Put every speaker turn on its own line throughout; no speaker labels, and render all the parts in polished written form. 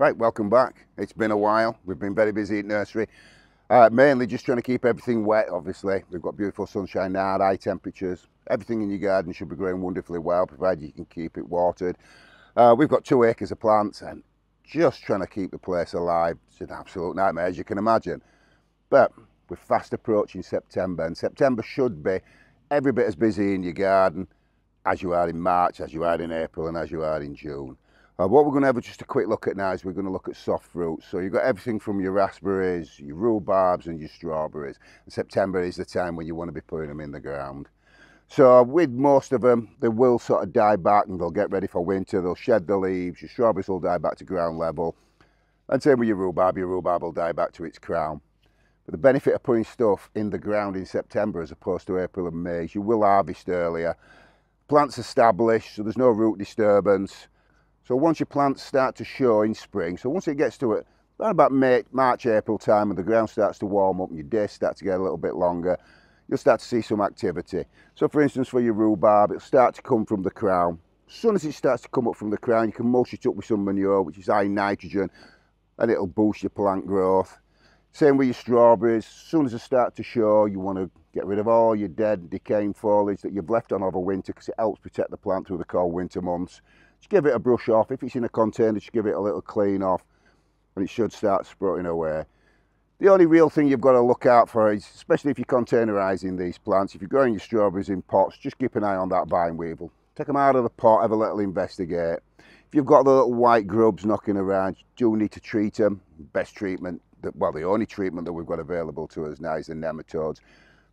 Right, welcome back. It's been a while. We've been very busy at nursery. Mainly just trying to keep everything wet, obviously. We've got beautiful sunshine now, high temperatures. Everything in your garden should be growing wonderfully well, provided you can keep it watered. We've got 2 acres of plants and just trying to keep the place alive. It's an absolute nightmare, as you can imagine. But we're fast approaching September, and September should be every bit as busy in your garden as you are in March, as you are in April, and as you are in June. What we're going to have just a quick look at now is we're going to look at soft fruits. So you've got everything from your raspberries, your rhubarbs and your strawberries. And September is the time when you want to be putting them in the ground. So with most of them, they will sort of die back and they'll get ready for winter. They'll shed the leaves, your strawberries will die back to ground level. And same with your rhubarb will die back to its crown. But the benefit of putting stuff in the ground in September as opposed to April and May is you will harvest earlier. Plants established, so there's no root disturbance. So once your plants start to show in spring, so once it gets to it, around about March, April time, and the ground starts to warm up and your days start to get a little bit longer, you'll start to see some activity. So for instance, for your rhubarb, it'll start to come from the crown. As soon as it starts to come up from the crown, you can mulch it up with some manure, which is high nitrogen, and it'll boost your plant growth. Same with your strawberries. As soon as they start to show, you want to get rid of all your dead, decaying foliage that you've left on over winter, because it helps protect the plant through the cold winter months. Just give it a brush off. If it's in a container, just give it a little clean off and it should start sprouting away. The only real thing you've got to look out for is, especially if you're containerising these plants, if you're growing your strawberries in pots, just keep an eye on that vine weevil. Take them out of the pot, have a little investigate. If you've got the little white grubs knocking around, you do need to treat them. Best treatment, well, the only treatment that we've got available to us now is the nematodes.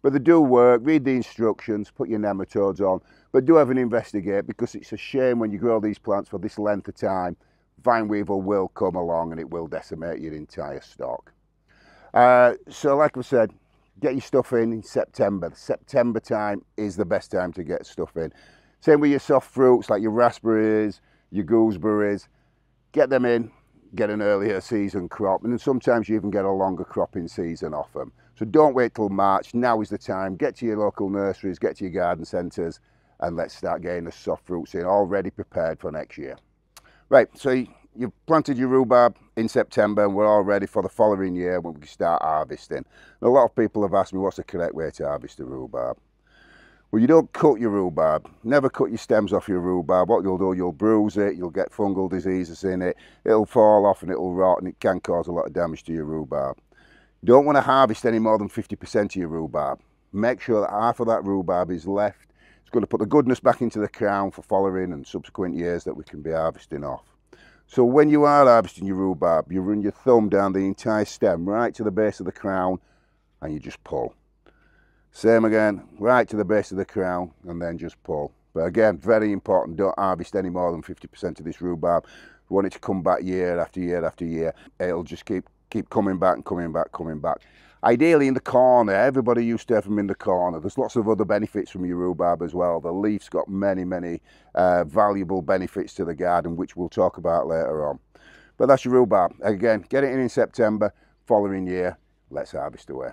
But they do work. Read the instructions, put your nematodes on, but do have an investigate, because it's a shame when you grow these plants for this length of time, vine weevil will come along and it will decimate your entire stock. So like I said, get your stuff in September. September time is the best time to get stuff in. Same with your soft fruits like your raspberries, your gooseberries. Get them in, get an earlier season crop, and then sometimes you even get a longer cropping season off them. So don't wait till March. Now is the time. Get to your local nurseries, get to your garden centres, and let's start getting the soft fruits in, already prepared for next year. Right, so you've planted your rhubarb in September and we're all ready for the following year when we can start harvesting. And a lot of people have asked me what's the correct way to harvest the rhubarb. Well, you don't cut your rhubarb. Never cut your stems off your rhubarb. What you'll do, you'll bruise it, you'll get fungal diseases in it, it'll fall off and it'll rot, and it can cause a lot of damage to your rhubarb. You don't want to harvest any more than 50% of your rhubarb. Make sure that half of that rhubarb is left. It's going to put the goodness back into the crown for following and subsequent years that we can be harvesting off. So when you are harvesting your rhubarb, you run your thumb down the entire stem right to the base of the crown and you just pull. Same again, right to the base of the crown and then just pull. But again, very important, don't harvest any more than 50% of this rhubarb. You want it to come back year after year after year. It'll just keep coming back and coming back, coming back. Ideally in the corner, everybody used to have them in the corner. There's lots of other benefits from your rhubarb as well. The leaf's got many valuable benefits to the garden, which we'll talk about later on. But that's your rhubarb. Again, get it in September, following year, let's harvest away.